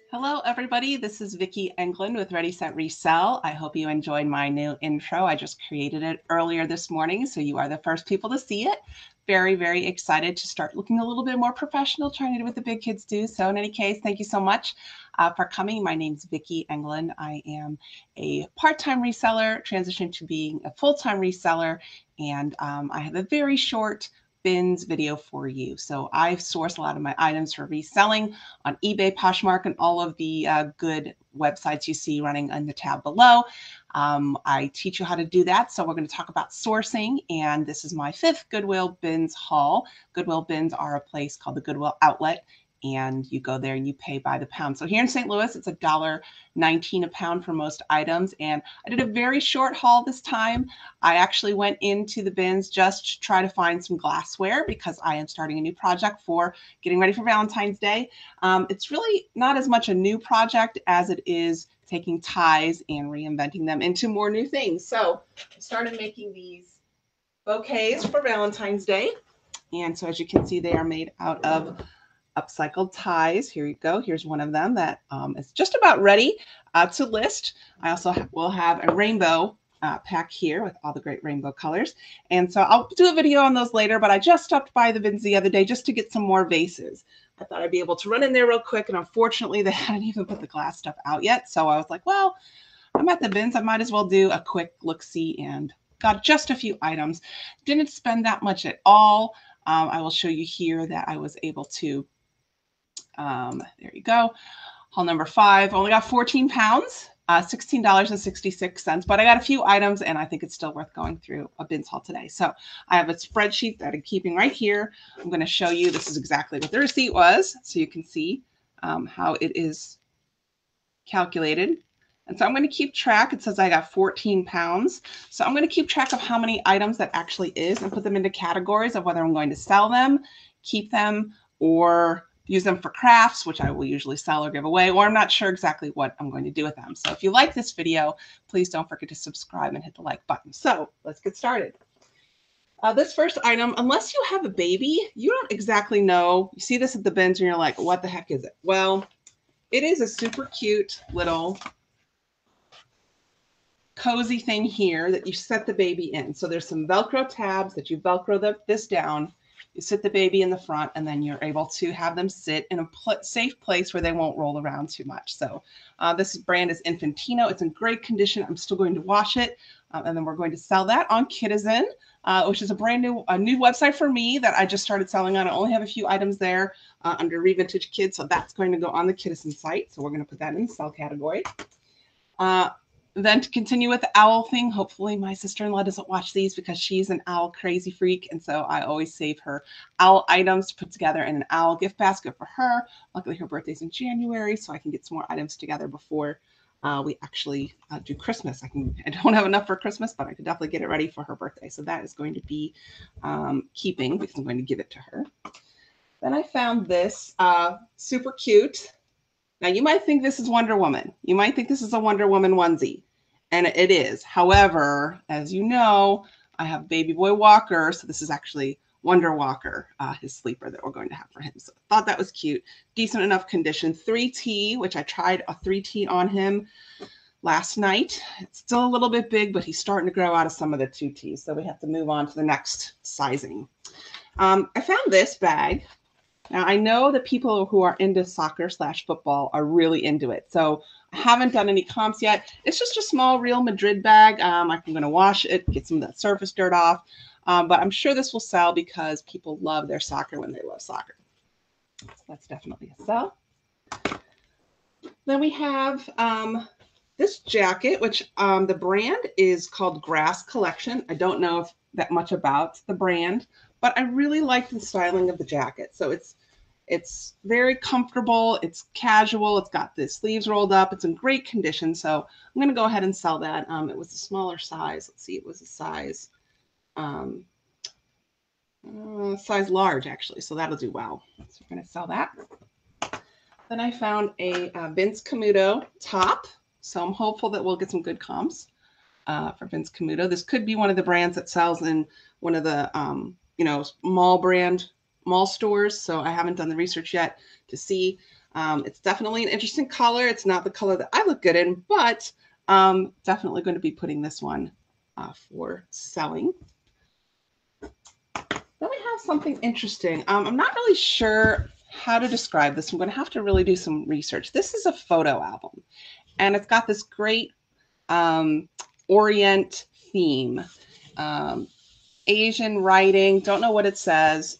Hello, everybody. This is Vicki Englund with Ready, Set, Resell. I hope you enjoyed my new intro. I just created it earlier this morning, so you are the first people to see it. Very, very excited to start looking a little bit more professional, trying to do what the big kids do. So in any case, thank you so much for coming. My name's Vicki Englund. I am a part-time reseller, transitioned to being a full-time reseller, and I have a very short bins video for you. So I've sourced a lot of my items for reselling on eBay, Poshmark, and all of the good websites you see running on the tab below. I teach you how to do that. So we're going to talk about sourcing, and this is my 5th Goodwill Bins haul. Goodwill Bins are a place called the Goodwill Outlet, and you go there and you pay by the pound. So here in St. Louis, it's $1.19 a pound for most items. And I did a very short haul this time. I actually went into the bins just to try to find some glassware because I am starting a new project for getting ready for Valentine's Day. It's really not as much a new project as it is taking ties and reinventing them into more new things. So I started making these bouquets for Valentine's Day. And so as you can see, they are made out of upcycled ties. Here you go. Here's one of them that is just about ready to list. I also will have a rainbow pack here with all the great rainbow colors. And so I'll do a video on those later, but I just stopped by the bins the other day just to get some more vases. I thought I'd be able to run in there real quick. And unfortunately, they hadn't even put the glass stuff out yet. So I was like, well, I'm at the bins. I might as well do a quick look-see, and got just a few items. Didn't spend that much at all. I will show you here that I was able to there you go. Haul number 5. Only got 14 pounds, $16.66. But I got a few items, and I think it's still worth going through a bins haul today. So I have a spreadsheet that I'm keeping right here. I'm going to show you. This is exactly what the receipt was, so you can see how it is calculated. And so I'm going to keep track. It says I got 14 pounds. So I'm going to keep track of how many items that actually is and put them into categories of whether I'm going to sell them, keep them, or use them for crafts, which I will usually sell or give away, or I'm not sure exactly what I'm going to do with them. So if you like this video, please don't forget to subscribe and hit the like button. So let's get started. This first item, unless you have a baby, you don't exactly know. You see this at the bins and you're like, what the heck is it? Well, it is a super cute little cozy thing here that you set the baby in. So there's some Velcro tabs that you Velcro this down. You sit the baby in the front, and then you're able to have them sit in a safe place where they won't roll around too much. So this brand is Infantino. It's in great condition. I'm still going to wash it, and then we're going to sell that on Kitizen, which is a new website for me that I just started selling on. I only have a few items there under Revintage Kids, so that's going to go on the Kitizen site. So we're going to put that in the sell category. Then to continue with the owl thing, hopefully my sister-in-law doesn't watch these because she's an owl crazy freak. And so I always save her owl items to put together in an owl gift basket for her. Luckily, her birthday's in January, so I can get some more items together before we actually do Christmas. I don't have enough for Christmas, but I could definitely get it ready for her birthday. So that is going to be keeping because I'm going to give it to her. Then I found this super cute. Now, you might think this is Wonder Woman. You might think this is a Wonder Woman onesie. And it is. However, as you know, I have baby boy Walker. So this is actually Wonder Walker, his sleeper that we're going to have for him. So I thought that was cute. Decent enough condition. 3T, which I tried a 3T on him last night. It's still a little bit big, but he's starting to grow out of some of the 2Ts. So we have to move on to the next sizing. I found this bag. Now, I know that people who are into soccer/football are really into it. So I haven't done any comps yet. It's just a small Real Madrid bag. I'm going to wash it, get some of that surface dirt off. But I'm sure this will sell because people love their soccer when they love soccer. So that's definitely a sell. Then we have this jacket, which the brand is called Grass Collection. I don't know that much about the brand, but I really like the styling of the jacket. So it's very comfortable. It's casual. It's got the sleeves rolled up. It's in great condition. So I'm going to go ahead and sell that. It was a smaller size. Let's see. It was a size large, actually. So that'll do well. So we're going to sell that. Then I found a Vince Camuto top. So I'm hopeful that we'll get some good comps for Vince Camuto. This could be one of the brands that sells in one of the mall stores. So I haven't done the research yet to see. It's definitely an interesting color. It's not the color that I look good in, but definitely going to be putting this one for selling. Then we have something interesting. I'm not really sure how to describe this. I'm going to have to really do some research. This is a photo album, and it's got this great Orient theme. Asian writing, don't know what it says.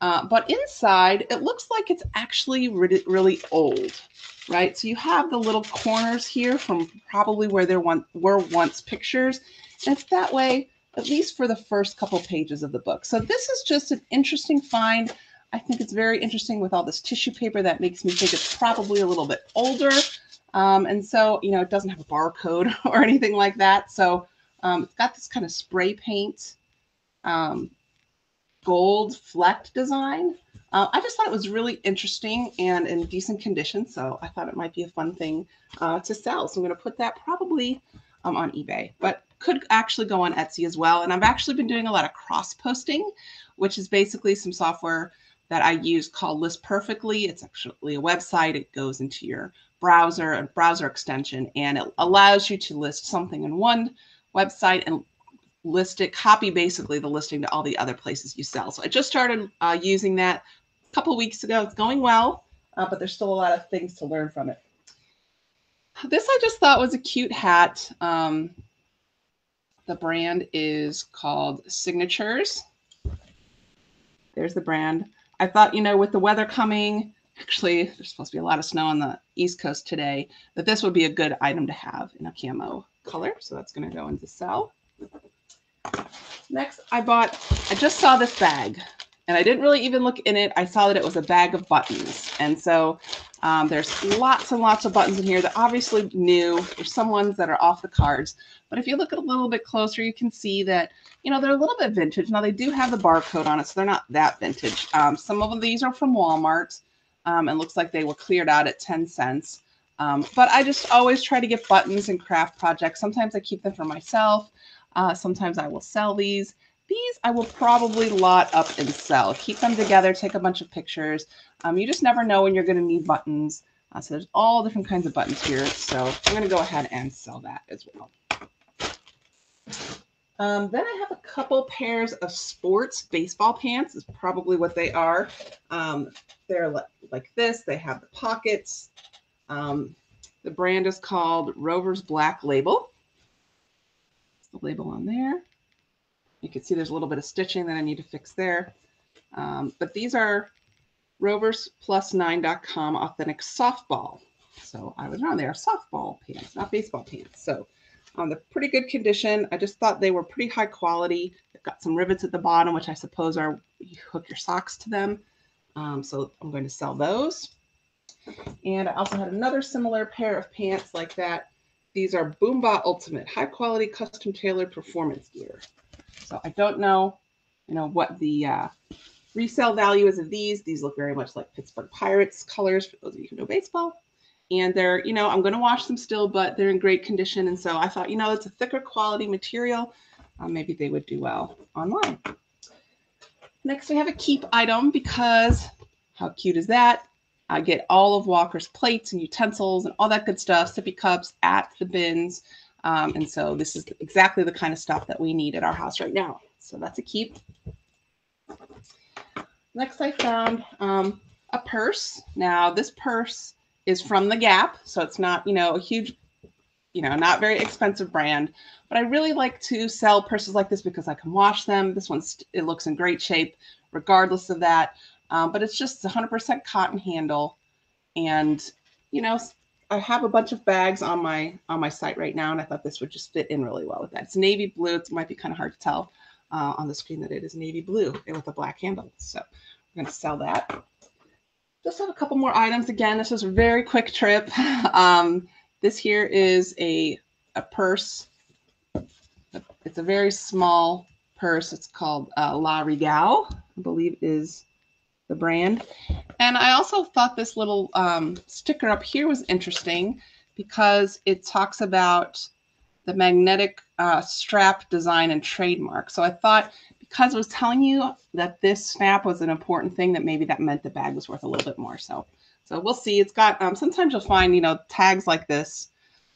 But inside, it looks like it's actually really old, right? So you have the little corners here from probably where there were once pictures. And it's that way, at least for the first couple pages of the book. So this is just an interesting find. I think it's very interesting with all this tissue paper. That makes me think it's probably a little bit older. And so, you know, it doesn't have a barcode or anything like that. So it's got this kind of spray paint gold flecked design. I just thought it was really interesting and in decent condition. So I thought it might be a fun thing to sell. So I'm going to put that probably on eBay, but could actually go on Etsy as well. And I've actually been doing a lot of cross posting, which is basically some software that I use called List Perfectly. It's actually a website. It goes into your browser, a browser extension, and it allows you to list something in one website and list it, copy basically the listing to all the other places you sell. So I just started using that a couple of weeks ago. It's going well, but there's still a lot of things to learn from it. This I just thought was a cute hat. The brand is called Signatures. There's the brand. I thought, you know, with the weather coming, actually, there's supposed to be a lot of snow on the East Coast today, that this would be a good item to have in a camo color. So that's going to go into sell. Next, I just saw this bag, and I didn't really even look in it. I saw that it was a bag of buttons. And so there's lots and lots of buttons in here that obviously new. There's some ones that are off the cards. But if you look at a little bit closer, you can see that, you know, they're a little bit vintage. Now, they do have the barcode on it, so they're not that vintage. Some of these are from Walmart, and looks like they were cleared out at 10 cents. But I just always try to get buttons and craft projects. Sometimes I keep them for myself. Sometimes I will sell these. These I will probably lot up and sell. Keep them together, take a bunch of pictures. You just never know when you're going to need buttons. So there's all different kinds of buttons here. So I'm going to go ahead and sell that as well. Then I have a couple pairs of sports baseball pants is probably what they are. They're like this. They have the pockets. The brand is called Rover's Black Label. The label on there. You can see there's a little bit of stitching that I need to fix there. But these are roversplus9.com authentic softball. So I was wrong. They are softball pants, not baseball pants. So they're pretty good condition. I just thought they were pretty high quality. They've got some rivets at the bottom, which I suppose are you hook your socks to them. So I'm going to sell those. And I also had another similar pair of pants like that. These are Boombah Ultimate, high quality, custom tailored performance gear. So I don't know, what the resale value is of these. These look very much like Pittsburgh Pirates colors for those of you who know baseball. And they're, I'm going to wash them still, but they're in great condition. And so I thought, it's a thicker quality material. Maybe they would do well online. Next, we have a keep item because how cute is that? I get all of Walker's plates and utensils and all that good stuff, sippy cups at the bins. And so this is exactly the kind of stuff that we need at our house right now. So that's a keep. Next, I found a purse. Now, this purse is from The Gap. So it's not, a huge, not very expensive brand. But I really like to sell purses like this because I can wash them. This it looks in great shape regardless of that. But it's just 100% cotton handle. And, I have a bunch of bags on my site right now, and I thought this would just fit in really well with that. It's navy blue. It might be kind of hard to tell on the screen that it is navy blue with a black handle. So I'm going to sell that. Just have a couple more items. Again, this was a very quick trip. This here is a purse. It's a very small purse. It's called La Regale, I believe is the brand. And I also thought this little sticker up here was interesting because it talks about the magnetic strap design and trademark. So I thought because it was telling you that this snap was an important thing, that maybe that meant the bag was worth a little bit more. So So we'll see. It's got, sometimes you'll find, tags like this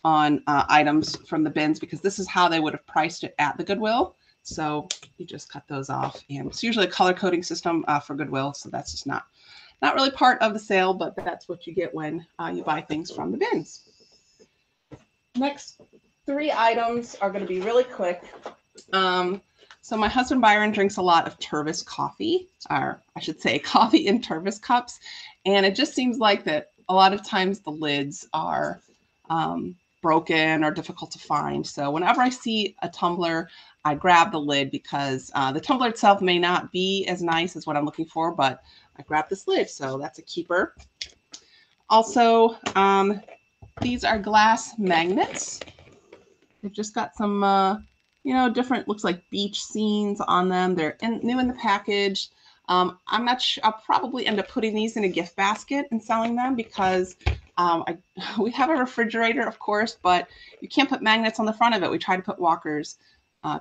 on items from the bins because this is how they would have priced it at the Goodwill. So you just cut those off. And it's usually a color coding system for Goodwill. So that's just not really part of the sale, but that's what you get when you buy things from the bins. Next 3 items are going to be really quick. So my husband Byron drinks a lot of Tervis coffee, or I should say coffee in Tervis cups. And it just seems like that a lot of times the lids are broken or difficult to find. So whenever I see a tumbler, I grab the lid because the tumbler itself may not be as nice as what I'm looking for, but I grab this lid. So that's a keeper. Also, these are glass magnets. They've just got some, different, looks like beach scenes on them. They're new in the package. I'm not sure. I'll probably end up putting these in a gift basket and selling them because we have a refrigerator, of course, but you can't put magnets on the front of it. We try to put Walker's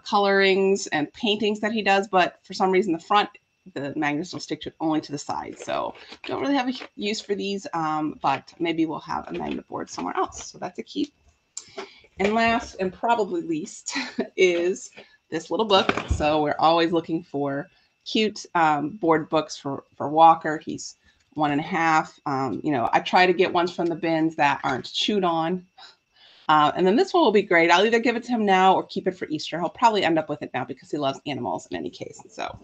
colorings and paintings that he does, but for some reason the front, the magnets will stick to only to the side. So don't really have a use for these, but maybe we'll have a magnet board somewhere else. So that's a keep. And last and probably least is this little book. So we're always looking for cute board books for Walker. He's 1.5. I try to get ones from the bins that aren't chewed on. And then this one will be great. I'll either give it to him now or keep it for Easter. He'll probably end up with it now because he loves animals in any case. So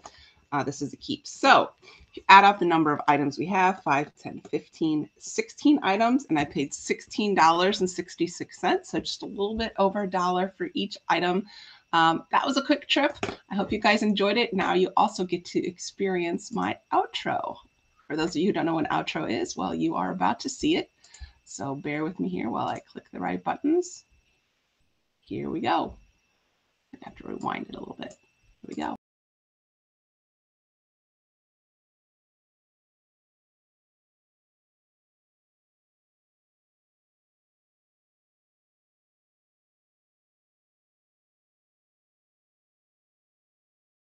this is a keep. So if you add up the number of items we have, 5, 10, 15, 16 items, and I paid $16.66. So just a little bit over $1 for each item. That was a quick trip. I hope you guys enjoyed it. Now you also get to experience my outro. For those of you who don't know what an outro is, well, you are about to see it. So bear with me here while I click the right buttons. Here we go. I have to rewind it a little bit. Here we go.